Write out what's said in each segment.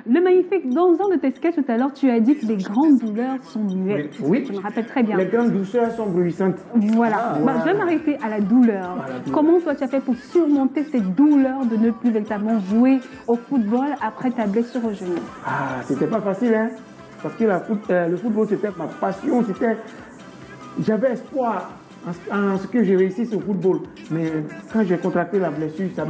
Le magnifique, dans un de tes sketchs tout à l'heure, tu as dit que les grandes douleurs sont muettes. Oui. Je me rappelle très bien. Les grandes douceurs sont bruissantes. Voilà. Voilà. Je vais m'arrêter à la douleur. Comment toi tu as fait pour surmonter cette douleur de ne plus véritablement jouer au football après ta blessure au genou? Ah, c'était pas facile, hein. Parce que le football, c'était ma passion. J'avais espoir en ce que j'ai réussi au football. Mais quand j'ai contracté la blessure, ça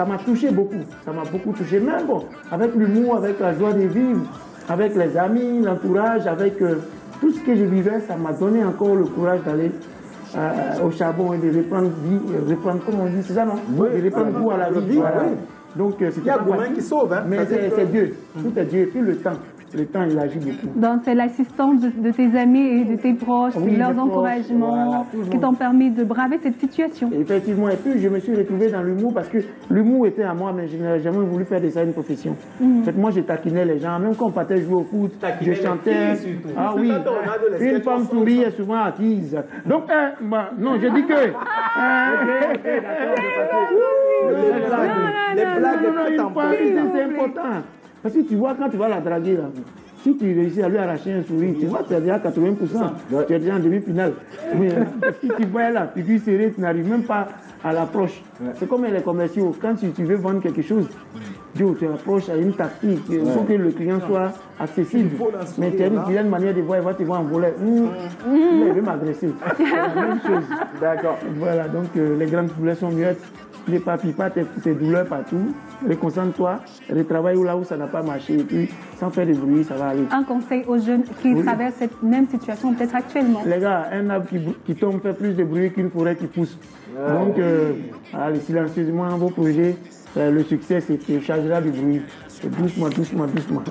m'a touché beaucoup. Ça m'a beaucoup touché. Mais bon, avec l'humour, avec la joie de vivre, avec les amis, l'entourage, avec tout ce que je vivais, ça m'a donné encore le courage d'aller au charbon et de reprendre vie, comme on dit, c'est ça, non? Oui, de reprendre goût à la vie. Voilà. Oui. Donc, il y a Gouin qui sauve. Hein, mais c'est Dieu. Tout est Dieu. Et puis le temps, il agit beaucoup. Donc, c'est l'assistance de tes amis et de tes proches, Oui, leurs les proches, encouragements voilà, qui t'ont permis de braver cette situation. Effectivement, et puis je me suis retrouvé dans l'humour parce que l'humour était à moi, mais je n'avais jamais voulu faire de ça une profession. En fait, moi, je taquinais les gens, même quand on partait jouer au foot, je chantais. Ah oui, une femme souris est souvent acquise. Donc, non, je dis que. Les blagues, c'est important. Parce que tu vois, quand tu vas la draguer, là, si tu réussis à lui arracher un sourire, tu vois, c'est déjà 80%. Tu es déjà en demi-finale. Mais si tu vois la figure serrée, tu n'arrives même pas à l'approche. C'est comme les commerciaux. Quand tu veux vendre quelque chose, tu approches à une tactique. Il faut que le client soit accessible. Mais tu as une manière de voir, il va te voir en volet. Il veut m'adresser. C'est la même chose. D'accord. Voilà, donc les grandes douleurs sont muettes. Ne papille pas tes douleurs partout. Reconcentre-toi, retravaille là où ça n'a pas marché et puis sans faire de bruit, ça va aller. Un conseil aux jeunes qui traversent cette même situation peut-être actuellement. Les gars, un arbre qui tombe fait plus de bruit qu'une forêt qui pousse. Donc, allez, silencieusement, vos projets, le succès, c'est chargera du bruit. Doucement, doucement, doucement.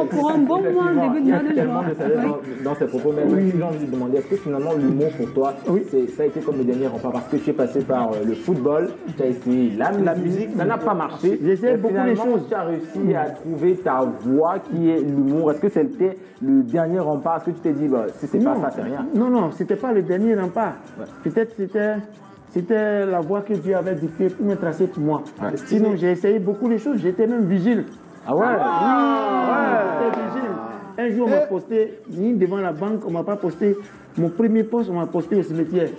Pour un bon mois, en début de mois de juin. Dans ses propos, mais j'ai envie de demander, est-ce que finalement l'humour pour toi, ça a été comme le dernier rempart? Parce que tu es passé par le football, tu as essayé la musique, ça n'a pas marché. J'ai essayé beaucoup de choses. Tu as réussi à trouver ta voie qui est l'humour. Est-ce que c'était le dernier rempart? Est-ce que tu t'es dit, si c'est pas ça, c'est rien? Non, c'était pas le dernier rempart. Peut-être c'était la voie que Dieu avait dictée pour me tracer pour moi. Sinon, j'ai essayé beaucoup de choses. J'étais même vigile. Ah ouais? Oui, j'étais vigile. Un jour, on m'a posté, ni devant la banque, on m'a pas posté. Mon premier poste, on m'a posté au cimetière.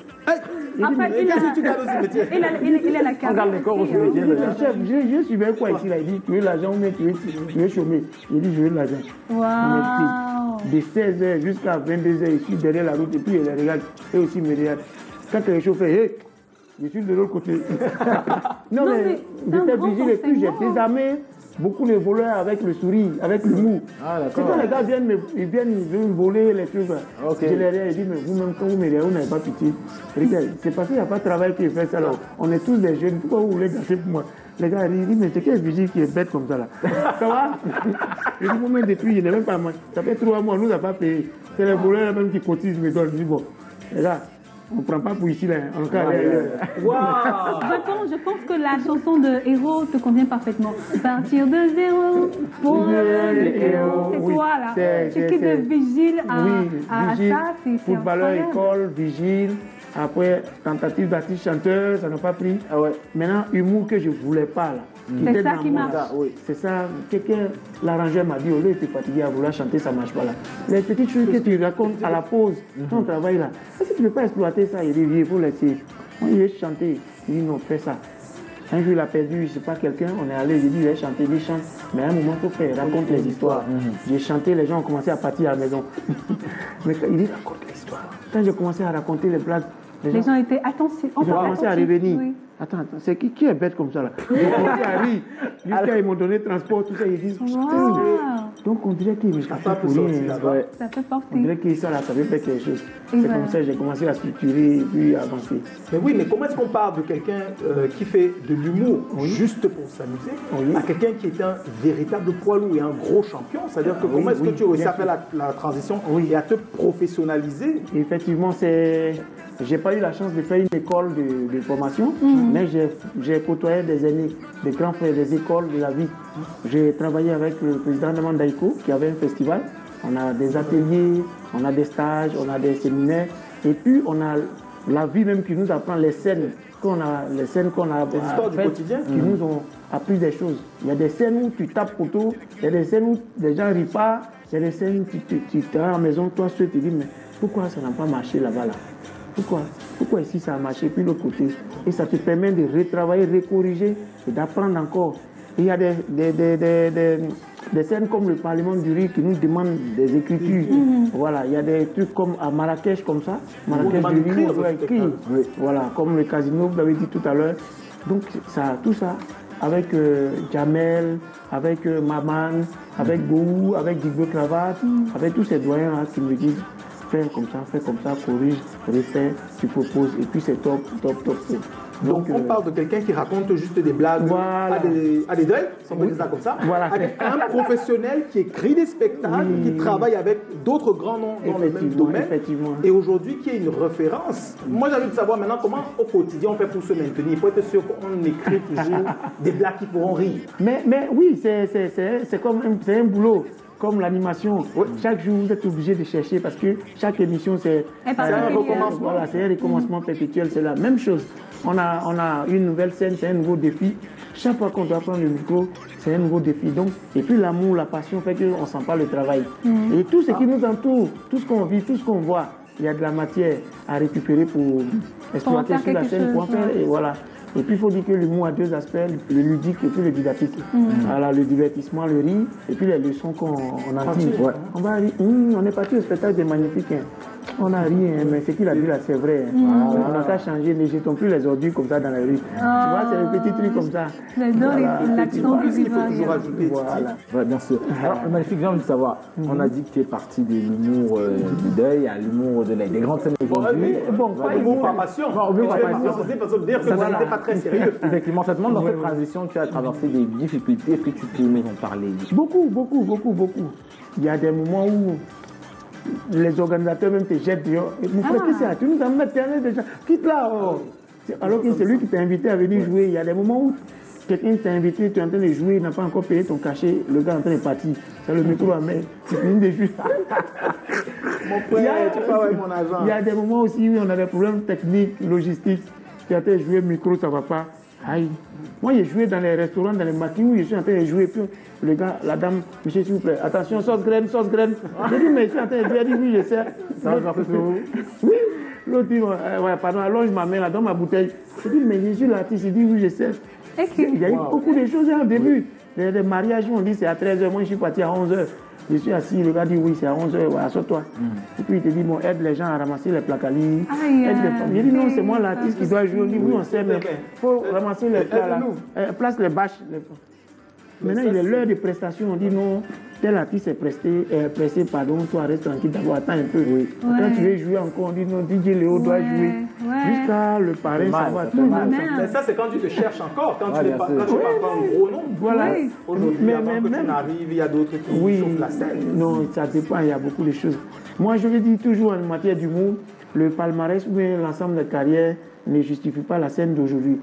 Enfin, il a la carte. On garde les corps au cimetière. Chef, je suivais quoi ici là? Il dit, tu veux l'argent ou bien tu veux chômer? Il dit, je veux l'argent. Wow. De 16h jusqu'à 22h, je suis derrière la route et puis il les regarde. Et aussi me regarde. Quand les chauffeurs, hey, je suis de l'autre côté. non, mais j'étais vigile et puis j'ai désarmé beaucoup de voleurs avec le sourire, avec l'humour. C'est quand les gars viennent me voler les trucs. Je les regarde et dis, mais vous-même, quand vous me regardez, vous n'avez pas pitié. C'est parce qu'il n'y a pas de travail qui est fait ça là. On est tous des jeunes, pourquoi vous voulez gâcher pour moi? Les gars ils disent, mais c'est quel vigile qui est bête comme ça là? Ça va? Je dis, vous-même depuis, je n'ai même pas moi. Ça fait 3 mois, nous n'avons pas payé. C'est les voleurs même qui cotisent, me donnent. Je dis, bon, les gars, on ne prend pas pour ici là. Je pense que la chanson de Héros te convient parfaitement. Partir de zéro pour le héros. C'est toi là. Tu quittes de vigile à ça. Footballeur, école, vigile. Après, tentative d'artiste chanteur, ça n'a pas pris. Maintenant, humour que je ne voulais pas là. C'est ça qui marche. C'est ça. Quelqu'un, l'arrangeur m'a dit, au lieu de te fatiguer à vouloir chanter, ça ne marche pas là. Les petites choses que tu racontes à la pause, quand on travaille là, si tu ne peux pas exploiter ça, il dit, il faut laisser. Moi, il veut chanter. Il dit, non, fais ça. Un jour, il a perdu, je ne sais pas, quelqu'un, on est allé, il dit, il va chanter, il chante. Mais à un moment, il faut faire, raconte les histoires. J'ai chanté, les gens ont commencé à partir à la maison. Mais il dit, raconte les histoires. Quand j'ai commencé à raconter les blagues, les gens étaient attentifs. Ils ont commencé à revenir. Oui. Attends, c'est qui est bête comme ça là? Ils ont commencé à rire. Jusqu'à ils m'ont donné transport, tout ça. Ils disent, donc on dirait qu'ils ne savent pas pour rien. Ça fait partie. On dirait qu'ils ça là, ça veut faire quelque chose. C'est comme ça que j'ai commencé à structurer et puis à avancer. Mais oui, mais comment est-ce qu'on parle de quelqu'un qui fait de l'humour juste pour s'amuser à quelqu'un qui est un véritable poids lourd et un gros champion? C'est-à-dire que comment est-ce que tu réussis à faire la transition et à te professionnaliser? Effectivement, j'ai pas eu la chance de faire une école de formation, mais j'ai côtoyé des aînés, des grands frères des écoles de la vie. J'ai travaillé avec le président de Mandaïko qui avait un festival. On a des ateliers, on a des stages, on a des séminaires. Et puis on a la vie même qui nous apprend, les scènes qu'on a, les histoires du quotidien, qui nous ont appris des choses. Il y a des scènes où tu tapes poteau, il y a des scènes où les gens rient pas, il y a des scènes où tu es à la maison, toi seul, tu te dis, mais pourquoi ça n'a pas marché là-bas là? Pourquoi ici ça a marché, puis l'autre côté? Et ça te permet de retravailler, recorriger et d'apprendre encore. Et il y a des scènes comme le Parlement du riz qui nous demandent des écritures. Voilà, il y a des trucs comme à Marrakech comme ça. Marrakech du riz, on doit écrire. Voilà, comme le casino, vous l'avez dit tout à l'heure. Donc ça, tout ça, avec Jamel, avec Maman, avec Gou, avec Digbo Cravate, avec tous ces doyens là qui me disent fais comme ça, corrige, refais, tu proposes, et puis c'est top. Donc on parle de quelqu'un qui raconte juste des blagues à des deuils, si on peut dire ça comme ça, avec un professionnel qui écrit des spectacles, qui travaille avec d'autres grands noms dans le même domaine, et aujourd'hui qui est une référence. Moi j'ai envie de savoir maintenant comment au quotidien on fait pour se maintenir. Il faut être sûr qu'on écrit toujours des blagues qui pourront rire. Mais oui, c'est comme un boulot. Comme l'animation, chaque jour vous êtes obligé de chercher parce que chaque émission c'est un recommencement. Voilà, c'est un recommencement perpétuel, c'est la même chose. On a une nouvelle scène, c'est un nouveau défi. Chaque fois qu'on doit prendre le micro, c'est un nouveau défi. Donc, et puis l'amour, la passion fait qu'on ne sent pas le travail. Et tout ce qui nous entoure, tout ce qu'on vit, tout ce qu'on voit, il y a de la matière à récupérer pour exploiter sur la scène, pour en faire, et voilà. Et puis il faut dire que l'humour a deux aspects, le ludique et puis le didactique. Voilà, le divertissement, le rire, et puis les leçons qu'on en tire. On va rire. On est parti au spectacle des Magnifiques. On a ri, mais ce qu'il a dit là, c'est vrai. On n'a qu'à changer, ne jetons plus les ordures comme ça dans la rue. Tu vois, c'est un petit truc comme ça. L'accent du visage. Ouais, bien sûr. Alors, le Magnifique, j'ai envie de savoir, on a dit que tu es parti de l'humour du deuil à l'humour des grandes scènes aujourd'hui. Bon, pas l'humour par passion. Parce que dire que c'était pas très sérieux. Effectivement, ça demande dans cette transition, tu as traversé des difficultés. Est-ce que tu peux nous en parler? Beaucoup. Il y a des moments où les organisateurs même te jettent dehors. Mon frère, qu'est-ce que c'est? Tu nous as mis déjà. Quitte là. Alors que c'est lui qui t'a invité à venir jouer. Il y a des moments où quelqu'un t'a invité, tu es en train de jouer, il n'a pas encore payé ton cachet, le gars est en train de partir. C'est le micro à main. Tu finis de jouer. Mon frère, tu parles avec mon agent. Il y a des moments aussi où on a des problèmes techniques, logistiques. Tu es en train de jouer, le micro, ça ne va pas. Aïe. Moi, j'ai joué dans les restaurants, dans les maquis où je suis en train de jouer. Puis le gars, la dame, monsieur, s'il vous plaît, attention, sauce graine. J'ai dit, mais je suis en train de jouer. Elle dit, oui, je sais. Ça va faire oui. L'autre dit, ouais, pardon, allonge ma main là dans ma bouteille. Je dis, mais je suis l'artiste. Il dit, oui, je sais. Il y a eu beaucoup de choses au début. Les mariages, on dit, c'est à 13h. Moi, je suis parti à 11h. Je suis assis, le gars dit oui, c'est à 11h, ouais, assure-toi. Et puis il te dit, bon, aide les gens à ramasser les placalis. J'ai dit, non, c'est moi l'artiste qui doit jouer. On dit, oui, on sait, mais il faut ramasser les plats là. Place les bâches. Maintenant, il est l'heure de prestation. On dit, non, tel artiste est pressé, pardon, toi reste tranquille, d'abord attends un peu. Quand tu veux jouer encore, on dit, non, DJ Léo doit jouer. Jusqu'à le parrain, ça va tout mal. Mais ça, c'est quand tu te cherches encore, quand tu n'es pas un gros nom. Voilà. Aujourd'hui, avant que tu n'arrives, il y a d'autres qui chauffent la scène. Non, ça dépend, il y a beaucoup de choses. Moi, je le dis toujours en matière d'humour, le palmarès ou bien l'ensemble de carrière ne justifie pas la scène d'aujourd'hui.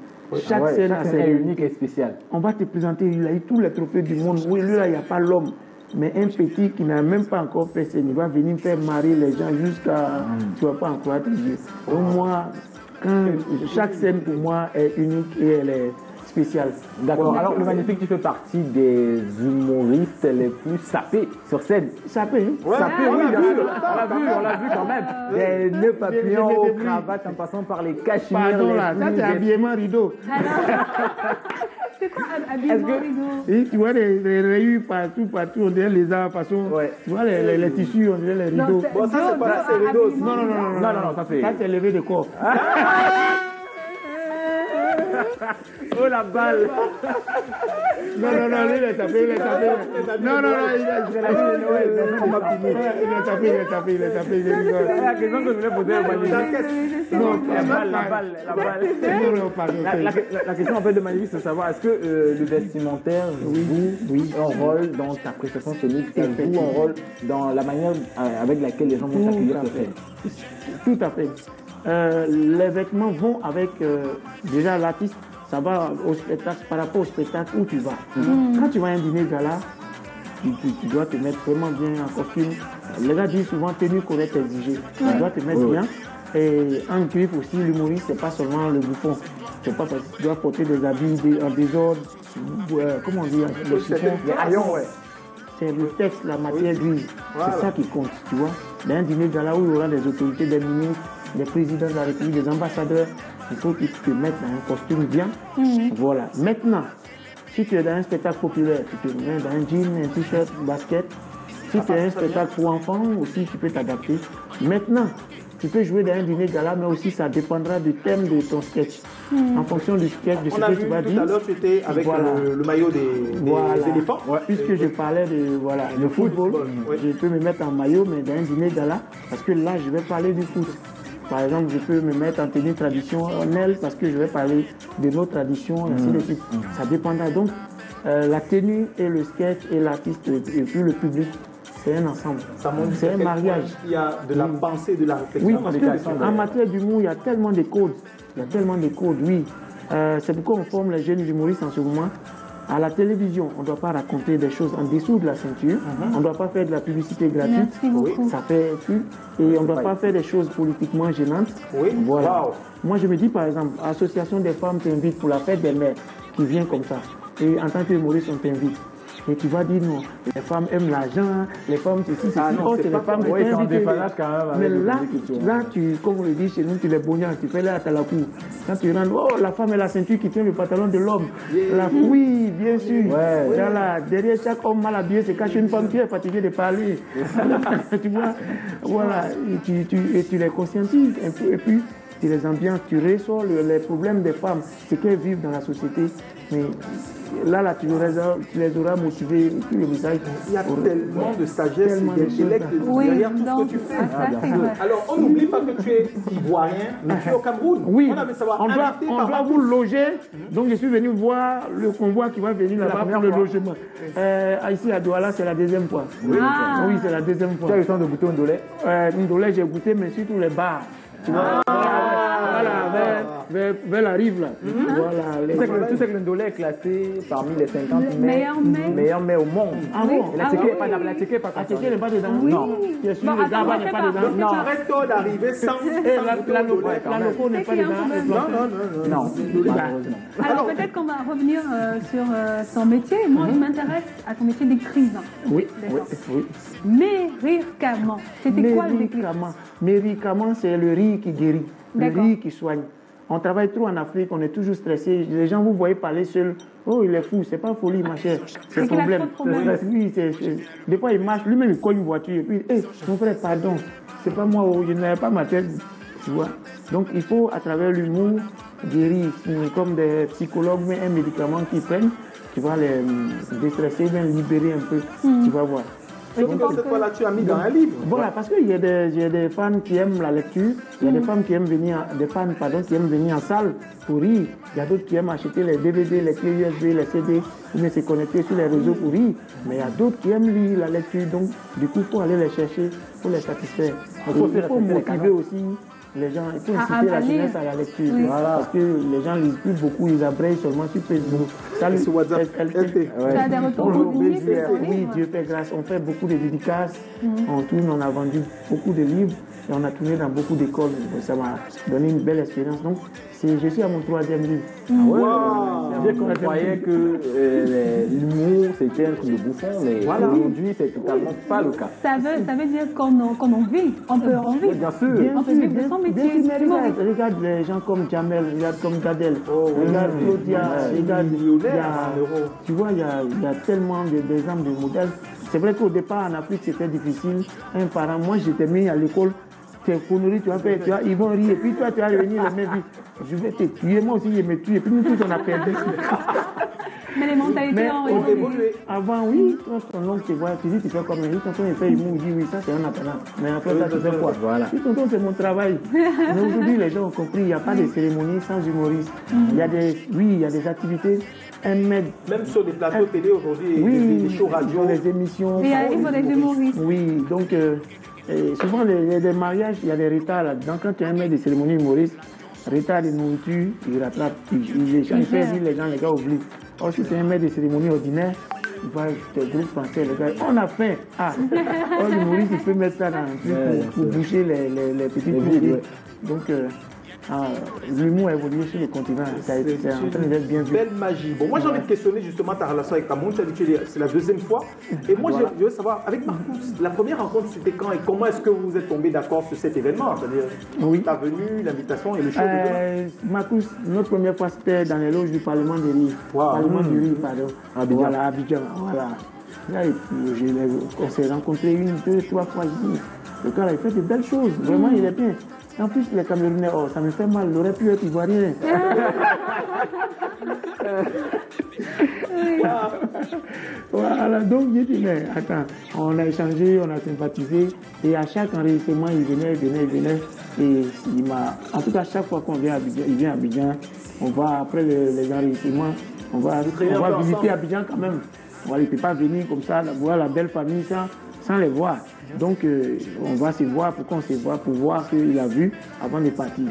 Chaque scène est unique et spéciale. On va te présenter, il a eu tous les trophées du monde. Oui, lui là, il n'y a pas l'homme. Mais un petit qui n'a même pas encore fait scène, il va venir faire marrer les gens jusqu'à... Tu ne vas pas en croire tes yeux. Donc moi, chaque scène pour moi est unique et elle est spéciale. D'accord. Alors, le Magnifique, tu fais partie des humoristes les plus sapés sur scène. Sapés, hein? Sapés, oui, on l'a vu quand même. Des nœuds papillons aux cravates en passant par les cachemires. Pardon là, ça c'est habillement rideau. C'est quoi habillement rideau? Et tu vois les rayures partout, on dirait les arbres, façon. Tu vois les tissus, on dirait les rideaux. Bon, ça c'est pas ça, c'est rideau. Non, ça c'est levé de corps. Oh la balle! Non, lui il est tapé. Non, il est tapé. La question que je voulais poser au Magnifique. Non, la balle. La question en fait de Magnifique, c'est de savoir est-ce que le vestimentaire joue un rôle dans ta prestation scénique, ça joue un rôle dans la manière avec laquelle les gens vont s'accueillir sur scène? Tout à fait. Les vêtements vont avec déjà l'artiste, ça va au spectacle par rapport au spectacle où tu vas. Quand tu vas à un dîner gala, tu dois te mettre vraiment bien en costume. Les gars disent souvent tenue correcte exigée. Tu dois te mettre bien. Et en griffe aussi, l'humoriste, c'est pas seulement le bouffon. C'est pas parce qu'il doit porter des habits en désordre, comment on dit, le chiffon. C'est le texte, la matière grise. Voilà. C'est ça qui compte, tu vois. Dans un dîner gala où il y aura des autorités, des ministres, des présidents de la République, des ambassadeurs, il faut qu'ils te mettent dans un costume bien. Voilà. Maintenant, si tu es dans un spectacle populaire, tu te mets dans un jean, un t-shirt, basket. Si tu es un spectacle pour enfants, aussi tu peux t'adapter. Maintenant, tu peux jouer dans un dîner gala, mais aussi ça dépendra du thème de ton sketch. En fonction du sketch, de ce que tu vas dire. Tout à l'heure, tu étais avec le maillot des éléphants. Puisque je parlais de le football, je peux me mettre en maillot, mais dans un dîner gala, parce que là, je vais parler du foot. Par exemple, je peux me mettre en tenue traditionnelle parce que je vais parler de nos traditions, ainsi de suite. Ça dépendra. Donc, la tenue et le sketch et l'artiste et puis le public, c'est un ensemble. C'est un mariage. Il y a de la pensée, de la réflexion. Oui, parce qu'en matière d'humour, il y a tellement de codes. Oui. C'est pourquoi on forme les jeunes humoristes en ce moment. À la télévision, on ne doit pas raconter des choses en dessous de la ceinture. On ne doit pas faire de la publicité gratuite. Ça fait plus. Et on ne doit pas faire des choses politiquement gênantes. Voilà. Wow. Moi, je me dis, par exemple, l'association des femmes t'invite pour la fête des mères, qui vient comme ça. Et en tant qu'humoriste, on t'invite. Et tu vas dire non, les femmes aiment l'argent, les femmes ceci, c'est les femmes qui mais là, comme on le dit chez nous, tu les bonias, tu fais là à la cour. Quand tu rentres, la femme est la ceinture qui tient le pantalon de l'homme. Oui, bien sûr. Derrière chaque homme mal habillé se cache une femme qui est fatiguée de parler. Tu vois, voilà, et tu les conscientises un peu, et puis tu les ambiances, tu ressors les problèmes des femmes, ce qu'elles vivent dans la société. Mais là, tu les auras motivés. Tout le message. Il y a tellement de sagesse et d'intellect derrière tout ce que tu fais. Alors, on n'oublie pas que tu es ivoirien, mais tu es au Cameroun. Oui, on doit vous loger. Donc, je suis venu voir le convoi qui va venir là-bas pour le logement. Ici, à Douala, c'est la deuxième fois. Oui, c'est la deuxième fois. Tu as eu le temps de goûter un ndolé? Ndolé, j'ai goûté, mais surtout les bars. Tu vois, vers la rive là. Tu sais que le ndolé est classé parmi les 50 meilleurs mets au monde. Ah bon? La tchéké n'est pas dedans. La tchéké n'est pas dedans? Non. Tu es sûr que le gaba n'est pas dedans? Non. Tu arrêtes toi d'arriver sans la loco n'est pas dedans? Non. Alors peut-être qu'on va revenir sur ton métier. Moi, je m'intéresse à ton métier d'écrivain. Oui. Médicament. C'était quoi le déclic? Médicament, c'est le riz qui guérit, le riz qui soigne. On travaille trop en Afrique, on est toujours stressé. Les gens, vous voyez parler seul. Oh, il est fou, c'est pas folie, ma chère. C'est problème. Oui, des fois, il marche, lui-même, il cogne une voiture. Et puis, mon frère, pardon, c'est pas moi, je n'avais pas ma tête. Tu vois. Donc, il faut, à travers l'humour, guérir, comme des psychologues, mais un médicament qu'ils prennent, qui va les déstresser, bien libérer un peu. Tu vas voir. Surtout cette fois-là, tu as mis dans un livre. Voilà, parce qu'il y a des fans qui aiment la lecture, il y a des fans qui aiment venir en salle pour rire, il y a d'autres qui aiment acheter les DVD, les clés USB, les CD, ou bien se connecter sur les réseaux pour rire, mais il y a d'autres qui aiment lire la lecture, donc du coup, il faut aller les chercher, pour les satisfaire. Il faut motiver aussi les gens, il faut inciter la jeunesse à la lecture. Oui. Voilà, parce que les gens ne lisent plus beaucoup, ils abrègent seulement sur Facebook. Salut, sur WhatsApp. Tu as des retours positifs? Oui, Dieu fait grâce. On fait beaucoup de dédicaces, on tourne, on a vendu beaucoup de livres et on a tourné dans beaucoup d'écoles. Ça m'a donné une belle expérience. Donc, je suis à mon 3e livre. On croyait que l'humour c'était un truc de bouffon, mais aujourd'hui c'est totalement pas le cas. Ça veut dire qu'on en vit, on peut en vivre. Bien sûr. On peut vivre de son métier. Regarde les gens comme Jamel, regarde comme Gadel, regarde Claudia, regarde. Tu vois, il y a tellement d'exemples de modèles. C'est vrai qu'au départ en Afrique c'était difficile. Un parent, moi j'étais mis à l'école. Tes conneries, ils vont rire, et puis toi, tu vas revenir la même vie. Je vais te tuer, moi aussi, je me tue, et puis nous tous, on a perdu. Mais les mentalités ont évolué. Avant, oui, quand ton oncle te voit, tu dis, tu fais comme lui, tonton, il fait humour, il dit, oui, ça, c'est un appareil. Mais après, ça, tu fais quoi? Voilà. Si tonton, c'est mon travail. Mais aujourd'hui, les gens ont compris, il n'y a pas de cérémonie sans humoriste. Il y a des activités. Même sur les plateaux télé aujourd'hui, des shows radio, des émissions. Il faut des humoristes. Oui, donc. Et souvent, les mariages, il y a des retards là-dedans. Quand tu as un maître de cérémonie humoriste, retard de nourriture, il rattrape, il fait rire les gens, les gars oublient. Or, si c'est un maître de cérémonie ordinaire, tu vois, des groupes français, les gars, on a faim. Ah, l'humoriste, il peut mettre ça dans un truc pour boucher les petites vides. Donc, l'humour a évolué sur le continent. C'est en train d'être bien vu. Belle magie. Bon, moi, j'ai envie de questionner justement ta relation avec ta montre. Tu as dit que c'est la deuxième fois. Et moi, je veux savoir, avec Marcus, la première rencontre, c'était quand et comment est-ce que vous êtes tombés d'accord sur cet événement? C'est-à-dire, ta venue, l'invitation et le show de Marcus, notre première fois, c'était dans les loges du Parlement du Riz. Parlement du Riz, pardon. Abidjan. Voilà, Abidjan. Voilà. Là, et puis, on s'est rencontrés 1, 2, 3 fois. Le gars, il a fait de belles choses. Vraiment, il est bien. En plus, les Camerounais, ça me fait mal, il aurait pu être ivoirien. Voilà, donc j'ai dit, mais attends, on a échangé, on a sympathisé, et à chaque enregistrement, il venait, et il m'a, en tout cas, chaque fois qu'on vient à Abidjan, il vient à Abidjan, on va, après les enregistrements, on va visiter Abidjan quand même. Voilà, il ne peut pas venir comme ça, voir la belle famille sans les voir. Donc, on va se voir, pourquoi on se voit? Pour voir qu'il a vu avant de partir.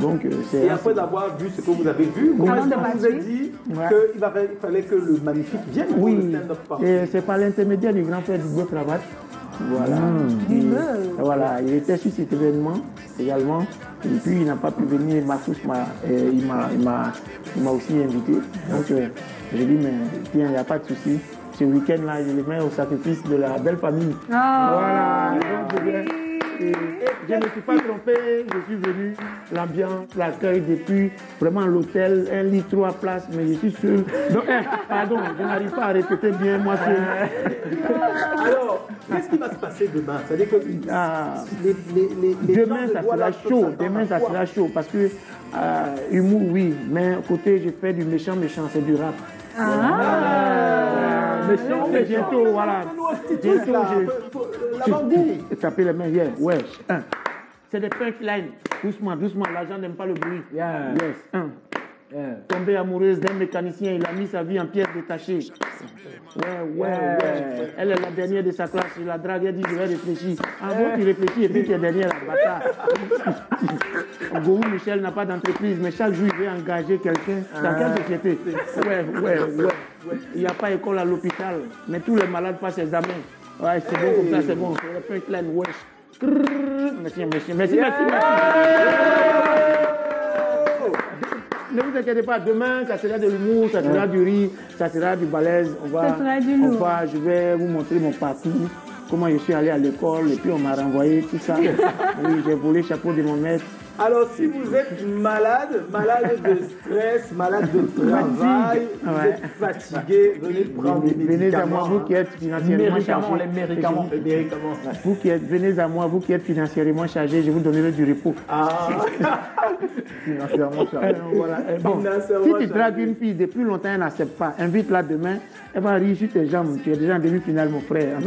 Donc, et après d'avoir vu ce que vous avez vu, comment est-ce que vous vous êtes dit qu'il fallait que le magnifique vienne pour le stand-up party? C'est par l'intermédiaire du grand frère du Beau Cravate. Voilà. Voilà, il était sur cet événement également. Et puis, il n'a pas pu venir. Marcus il m'a aussi invité. Donc, j'ai dit, mais tiens, il n'y a pas de souci. Ce week-end-là, je le mets au sacrifice de la belle famille. Voilà. Donc, je ne me suis pas trompé, je suis venu, l'ambiance, l'accueil depuis vraiment l'hôtel, un lit, 3 places, mais je suis seul. Donc, pardon, je n'arrive pas à répéter bien moi seul. Alors, qu'est-ce qui va se passer demain? C'est-à-dire que demain, ça sera chaud. Demain, ça sera chaud parce que humour, oui, mais côté, je fais du méchant, c'est du rap. Méchant, bientôt, voilà. Bientôt, je taper les mains, wesh. C'est des punchlines. Doucement, l'argent n'aime pas le bruit. Yes. Tombée amoureuse d'un mécanicien, il a mis sa vie en pièces détachées. Ouais. Elle est la dernière de sa classe, il la drague, elle dit je vais réfléchir. Bon, tu réfléchis et puis tu es dernière, la bâtard. Gourou Michel n'a pas d'entreprise, mais chaque jour il veut engager quelqu'un. Dans quelle société? Ouais. Il n'y a pas école à l'hôpital, mais tous les malades passent examen. Ouais, c'est bon comme ça, c'est bon. C'est le punchline, wesh. Merci. Ne vous inquiétez pas, demain, ça sera de l'humour, ça sera du rire, ça sera du balèze. Je vais vous montrer mon parcours, comment je suis allé à l'école, et puis on m'a renvoyé, tout ça. Oui, j'ai volé le chapeau de mon maître. Alors, si vous êtes malade de stress, malade de travail, vous êtes fatigué, venez prendre des médicaments. Venez à moi, vous qui êtes financièrement chargé. Les médicaments. Venez à moi, vous qui êtes financièrement chargé, je vous donnerai du repos. Financièrement chargé. Voilà. Bon, si tu dragues une fille depuis longtemps, elle n'accepte pas, invite-la demain, elle va rire sur tes jambes. Tu es déjà en demi-finale, mon frère.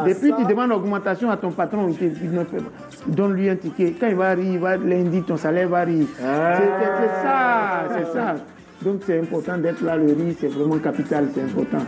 Depuis, tu demandes augmentation à ton patron, donne-lui un ticket. Quand il va rire, lundi, ton salaire va rire. C'est ça. Donc c'est important d'être là, le riz, c'est vraiment capital, c'est important.